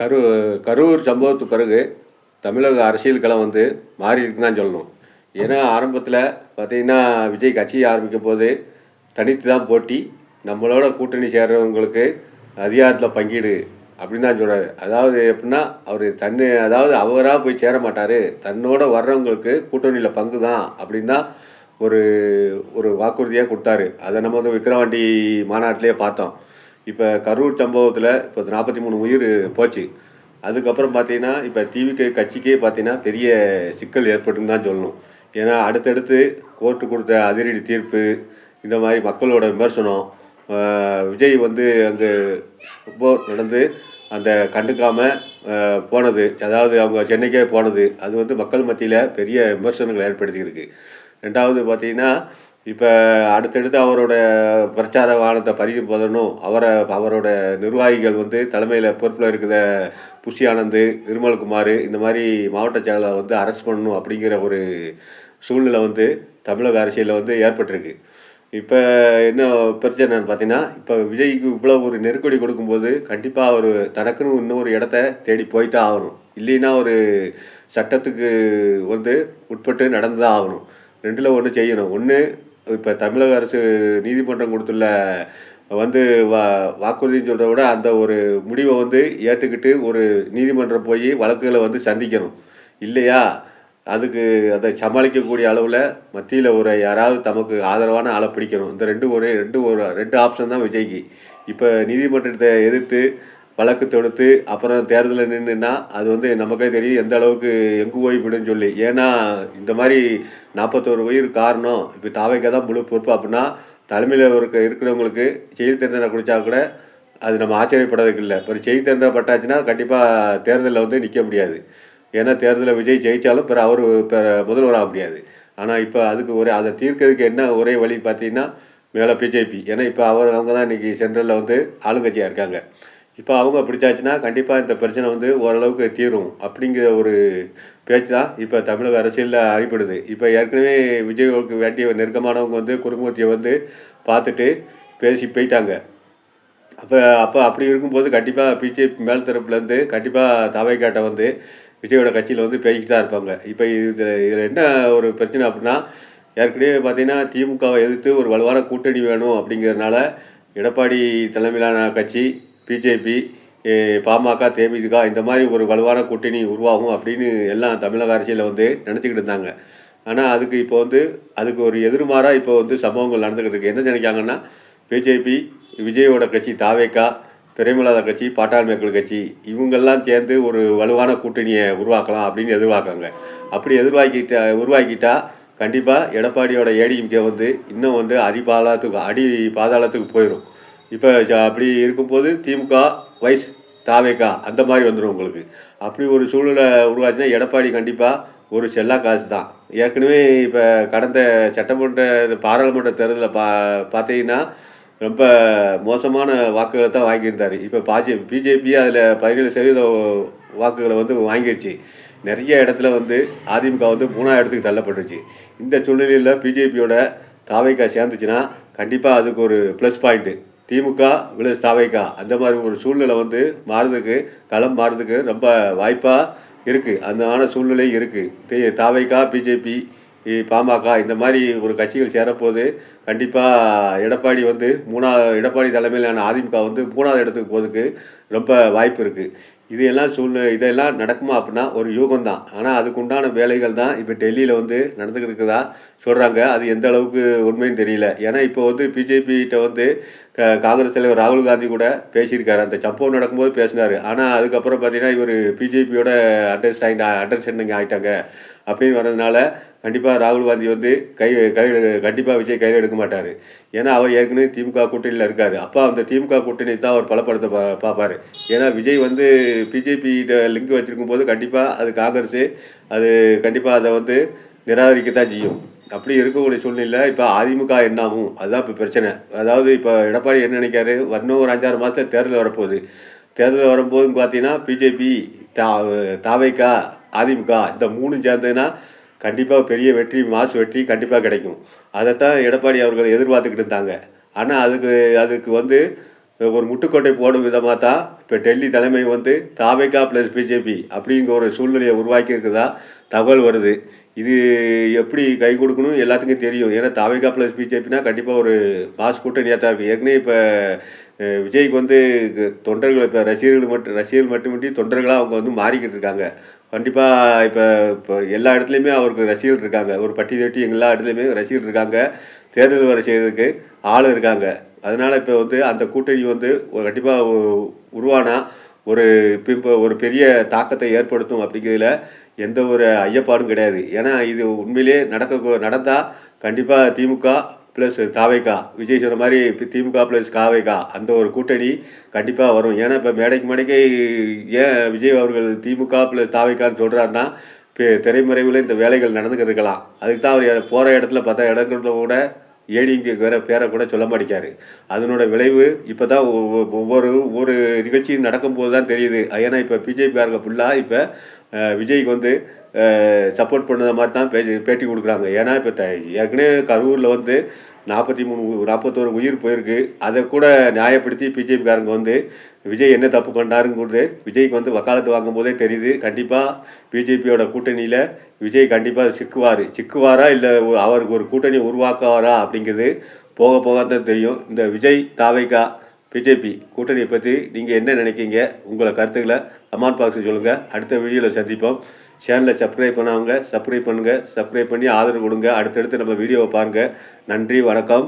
கரூ கரூர் சம்பவத்துக்கு பிறகு தமிழக அரசியல் களம் வந்து மாறி இருக்குன்னு தான் சொல்லணும். ஏன்னா ஆரம்பத்தில் பார்த்தீங்கன்னா, விஜய் கட்சி ஆரம்பிக்கும் போது தனித்து தான் போட்டி, நம்மளோட கூட்டணி சேர்றவங்களுக்கு அதிகாரத்தில் பங்கீடு அப்படின்னு தான் சொல்கிறாரு. அதாவது எப்படின்னா, அவர் அதாவது அவராக போய் சேர மாட்டார், தன்னோட வர்றவங்களுக்கு கூட்டணியில் பங்கு தான் அப்படின்னு தான் ஒரு ஒரு வாக்குறுதியாக கொடுத்தாரு. அதை நம்ம வந்து விக்கிரவாண்டி மாநாட்டிலே பார்த்தோம். இப்போ கரூர் சம்பவத்தில் இப்போ 43 உயிர் போச்சு. அதுக்கப்புறம் பார்த்தீங்கன்னா, இப்போ டிவிகே கட்சிக்கே பார்த்தீங்கன்னா, பெரிய சிக்கல் ஏற்பட்டுன்னு தான் சொல்லணும். ஏன்னா அடுத்தடுத்து கோர்ட்டு கொடுத்த அதிரடி தீர்ப்பு, இந்த மாதிரி மக்களோட விமர்சனம், விஜய் வந்து அங்கே ரொம்ப நடந்து அந்த கண்டுக்காம போனது, அதாவது அவங்க சென்னைக்கே போனது, அது வந்து மக்கள் மத்தியில் பெரிய விமர்சனங்கள் ஏற்படுத்தியிருக்கு. 2வது பார்த்தீங்கன்னா, இப்போ அடுத்தடுத்து அவரோட பிரச்சார வாகனத்தை பறிக்க போதணும், அவரோட நிர்வாகிகள் வந்து தலைமையில் பொறுப்பில் இருக்கிற புஷி ஆனந்த், நிர்மல்குமார், இந்த மாதிரி மாவட்ட செயலரை வந்து அரெஸ்ட் பண்ணணும் அப்படிங்கிற ஒரு சூழ்நிலை வந்து தமிழக அரசியலில் வந்து ஏற்பட்டிருக்கு. இப்போ என்ன பிரச்சனைன்னு பார்த்தீங்கன்னா, இப்போ விஜய்க்கு இவ்வளோ ஒரு நெருக்கடி கொடுக்கும்போது கண்டிப்பாக அவர் தனக்குன்னு இன்னொரு இடத்த தேடி போய்தான் ஆகணும். இல்லைன்னா ஒரு சட்டத்துக்கு வந்து உட்பட்டு நடந்து தான் ஆகணும். 2ல் ஒன்று செய்யணும். ஒன்று, இப்போ தமிழக அரசு நீதிமன்றம் கொடுத்துள்ள வந்து வாக்குறுதின்னு சொல்கிறத விட அந்த ஒரு முடிவை வந்து ஏற்றுக்கிட்டு ஒரு நீதிமன்றம் போய் வழக்குகளை வந்து சந்திக்கணும். இல்லையா, அதுக்கு அதை சமாளிக்கக்கூடிய அளவில் மத்தியில் ஒரு யாராவது தமக்கு ஆதரவான ஆளை பிடிக்கணும். இந்த 2 ஆப்ஷன் தான் விஜய்க்கு. இப்போ நீதிமன்றத்தை எதிர்த்து வழக்கு தொடுத்து அப்புறம் தேர்தலில் நின்றுன்னா அது வந்து நமக்கே தெரியும் எந்த அளவுக்கு எங்கு போய்விடுன்னு சொல்லி. ஏன்னா இந்த மாதிரி 41 உயிர் காரணம் இப்போ தாவைக்கா தான் முழு பொறுப்பு அப்படின்னா, தலைமையில் இருக்கிறவங்களுக்கு ஜெயில் தண்டனை கொடுத்தா கூட அது நம்ம ஆச்சரியப்படுறதுக்கு இல்லை. இப்போ ஜெயில் தண்டனை பட்டாச்சுன்னா கண்டிப்பாக தேர்தலில் வந்து நிற்க முடியாது. ஏன்னா தேர்தலில் விஜய் ஜெயித்தாலும் பிற அவர் முதல்வராக முடியாது. ஆனால் இப்போ அதுக்கு அதை தீர்க்கிறதுக்கு என்ன ஒரே வழி பார்த்தீங்கன்னா, மேலே பிஜேபி. ஏன்னா இப்போ அவங்க தான் இன்றைக்கி சென்ட்ரலில் வந்து ஆளுங்கட்சியாக இருக்காங்க. இப்போ அவங்க பிடிச்சாச்சுன்னா கண்டிப்பாக இந்த பிரச்சனை வந்து ஓரளவுக்கு தீரும் அப்படிங்கிற ஒரு பேச்சு தான் இப்போ தமிழக அரசியலில் அடிபடுது. இப்போ ஏற்கனவே விஜய்க்கு வேண்டிய நெருக்கமானவங்க வந்து குறும்பூர்த்தியை வந்து பார்த்துட்டு பேசி போயிட்டாங்க. அப்போ அப்படி இருக்கும்போது கண்டிப்பாக பிஜேபி மேல் தரப்புலேருந்து கண்டிப்பாக தாவைக்காட்டை வந்து விஜயோட கட்சியில் வந்து பேசிக்கிட்டு தான் இருப்பாங்க. இப்போ இதில் என்ன ஒரு பிரச்சனை அப்படின்னா, ஏற்கனவே பார்த்தீங்கன்னா திமுகவை எதிர்த்து ஒரு வலுவான கூட்டணி வேணும் அப்படிங்கிறதுனால எடப்பாடி தலைமையிலான கட்சி, பிஜேபி, பாமக, தேமுதிக இந்த மாதிரி ஒரு வலுவான கூட்டணி உருவாகும் அப்படின்னு எல்லாம் தமிழக அரசியலில் வந்து நினச்சிக்கிட்டு இருந்தாங்க. ஆனால் அதுக்கு ஒரு எதிர்மாறாக இப்போ வந்து சம்பவங்கள் நடந்துக்கிட்டு இருக்குது. என்ன நினைக்காங்கன்னா, பிஜேபி, விஜயோட கட்சி தாவேக்கா, பிரேமலதா கட்சி, பாட்டாளி மக்கள் கட்சி இவங்கெல்லாம் சேர்ந்து ஒரு வலுவான கூட்டணியை உருவாக்கலாம் அப்படின்னு எதிர்பார்க்காங்க. அப்படி உருவாக்கிட்டா கண்டிப்பாக எடப்பாடியோட ஏடிஎம்கே வந்து இன்னும் வந்து அடி பாதாளத்துக்கு போயிடும். இப்போ அப்படி இருக்கும்போது திமுக வைஸ் தாவேக்கா அந்த மாதிரி வந்துடும் உங்களுக்கு. அப்படி ஒரு சூழ்நிலை உருவாச்சுன்னா எடப்பாடி கண்டிப்பாக ஒரு செல்லா காசு தான். ஏற்கனவே இப்போ கடந்த பாராளுமன்ற தேர்தலில் பார்த்தீங்கன்னா ரொம்ப மோசமான வாக்குகளை தான் வாங்கியிருந்தார். இப்போ பிஜேபி அதில் 17% வாக்குகளை வந்து வாங்கிடுச்சு. நிறைய இடத்துல வந்து அதிமுக வந்து 3வது இடத்துக்கு தள்ளப்பட்டுருச்சு. இந்த சூழ்நிலையில் பிஜேபியோட தாவைக்கா சேர்ந்துச்சுன்னா கண்டிப்பாக அதுக்கு ஒரு ப்ளஸ் பாயிண்ட்டு. திமுக விலஸ் தாவைக்கா அந்த மாதிரி ஒரு சூழ்நிலை வந்து களம் மாறுறதுக்கு ரொம்ப வாய்ப்பாக இருக்குது. அந்த சூழ்நிலை இருக்குது. தாவைக்கா, பிஜேபி, பாமக இந்த மாதிரி ஒரு கட்சிகள் சேரப்போது கண்டிப்பாக எடப்பாடி தலைமையிலான அதிமுக வந்து 3வது இடத்துக்கு போகிறதுக்கு ரொம்ப வாய்ப்பு இருக்குது. இதெல்லாம் நடக்குமா அப்படின்னா ஒரு யூகம் தான். ஆனால் அதுக்கு உண்டான வேலைகள் தான் இப்போ டெல்லியில் வந்து நடந்துக்கிட்டு இருக்குதா சொல்கிறாங்க. அது எந்த அளவுக்கு உண்மைன்னு தெரியல. ஏன்னா இப்போ வந்து பிஜேபிகிட்ட வந்து காங்கிரஸ் தலைவர் ராகுல் காந்தி கூட பேசியிருக்காரு. அந்த சம்பவம் நடக்கும்போது பேசினார். ஆனால் அதுக்கப்புறம் பார்த்தீங்கன்னா இவர் பிஜேபியோட அண்டர்ஸ்டாண்டிங் ஆகிட்டாங்க அப்படின்னு வர்றதுனால கண்டிப்பாக ராகுல் காந்தி வந்து கண்டிப்பாக விஜய் கையில் எடுக்க மாட்டார். ஏன்னா அவர் ஏற்கனவே திமுக கூட்டணியில் இருக்கார். அப்போ அந்த திமுக கூட்டணி தான் அவர் பலப்படுத்த பார்ப்பார். ஏன்னா விஜய் வந்து பிஜேபிகிட்ட லிங்க் வச்சுருக்கும் போது கண்டிப்பாக அது காங்கிரஸு கண்டிப்பாக அதை வந்து நிராகரிக்கத்தான் செய்யும். அப்படி இருக்கக்கூடிய சூழ்நிலை இப்போ அதிமுக என்னாகும் அதுதான் இப்போ பிரச்சனை. அதாவது இப்போ எடப்பாடி என்ன நினைக்காரு, இன்னும் ஒரு 5-6 மாதத்தில் தேர்தல் வரப்போகுது. தேர்தல் வரும்போதுன்னு பார்த்தீங்கன்னா பிஜேபி, தாவைக்கா, அதிமுக இந்த 3 சேர்ந்ததுன்னா கண்டிப்பாக பெரிய வெற்றி, மாசு வெற்றி கண்டிப்பாக கிடைக்கும். அதைத்தான் எடப்பாடி அவர்கள் எதிர்பார்த்துக்கிட்டு இருந்தாங்க. ஆனால் அதுக்கு வந்து ஒரு முட்டுக்கோட்டை போடும் விதமாக தான் இப்போ டெல்லி தலைமை வந்து தாவேகா ப்ளஸ் பிஜேபி அப்படிங்கிற ஒரு சூழ்நிலையை உருவாக்கி இருக்குதா தகவல் வருது. இது எப்படி கை கொடுக்கணும் எல்லாத்துக்கும் தெரியும். ஏன்னா தாவேகா ப்ளஸ் பிஜேபினா கண்டிப்பாக ஒரு மாஸ் கூட்டணியாக தான் இருக்கும். ஏற்கனவே இப்போ விஜய்க்கு வந்து தொண்டர்கள் இப்போ ரசிகர்கள் மட்டுமின்றி தொண்டர்களாக அவங்க வந்து மாறிக்கிட்டு இருக்காங்க. கண்டிப்பாக இப்போ இப்போ எல்லா இடத்துலையுமே அவருக்கு ரசிகர்கள் இருக்காங்க. ஒரு பட்டி தொட்டி எல்லா இடத்துலையுமே ரசிகர்கள் இருக்காங்க. தேர்தல் வேலை செய்கிறதுக்கு ஆள் இருக்காங்க. அதனால் இப்போ வந்து அந்த கூட்டணி வந்து கண்டிப்பாக உருவானா ஒரு பெரிய தாக்கத்தை ஏற்படுத்தும் அப்படிங்கிறதுல எந்த ஒரு ஐயப்பாடும் கிடையாது. ஏன்னா இது உண்மையிலே நடந்தால் கண்டிப்பாக திமுக ப்ளஸ் தாவேகா விஜய் சொன்ன மாதிரி திமுக ப்ளஸ் காவேகா அந்த ஒரு கூட்டணி கண்டிப்பாக வரும். ஏன்னா இப்போ மேடைக்கு ஏன் விஜய் அவர்கள் திமுக ப்ளஸ் தாவேகான்னு சொல்கிறாருன்னா இப்போ திரைமறைவில் இந்த வேலைகள் நடந்துக்கிட்டு இருக்கலாம். அதுக்கு தான் அவர் போகிற இடத்துல பார்த்தா இடங்கள்ல கூட ஏடிஎம்கே வேற பேரை கூட சொல்ல மாட்டேங்காரு. அதனோட விளைவு இப்போ தான் ஒவ்வொரு நிகழ்ச்சியும் நடக்கும்போது தான் தெரியுது. ஏன்னா இப்போ பிஜேபிக்காரங்க ஃபுல்லாக இப்போ விஜய்க்கு வந்து சப்போர்ட் பண்ணத மாதிரி தான் பேட்டி கொடுக்குறாங்க. ஏன்னா இப்போ ஏற்கனவே கரூரில் வந்து 41 உயிர் போயிருக்கு. அதை கூட நியாயப்படுத்தி பிஜேபிக்காரங்க வந்து விஜய் என்ன தப்பு பண்ணாருங்கிறது விஜய்க்கு வந்து வக்காலத்து வாங்கும் போதே தெரியுது. கண்டிப்பாக பிஜேபியோட கூட்டணியில் விஜய் கண்டிப்பாக சிக்குவாரா இல்லை அவருக்கு ஒரு கூட்டணி உருவாக்குவாரா அப்படிங்கிறது போக போக தான் தெரியும். இந்த விஜய் தாவேகா பிஜேபி கூட்டணியை பற்றி நீங்கள் என்ன நினைக்கிங்க? உங்களை கருத்துக்களை கமெண்ட் பாக்ஸில் சொல்லுங்கள். அடுத்த வீடியோவில் சந்திப்போம். சேனலை சப்ஸ்கிரைப் பண்ணவங்க சப்ஸ்கிரைப் பண்ணுங்கள். சப்ஸ்கிரைப் பண்ணி ஆதரவு கொடுங்க. அடுத்தடுத்து நம்ம வீடியோவை பாருங்கள். நன்றி, வணக்கம்.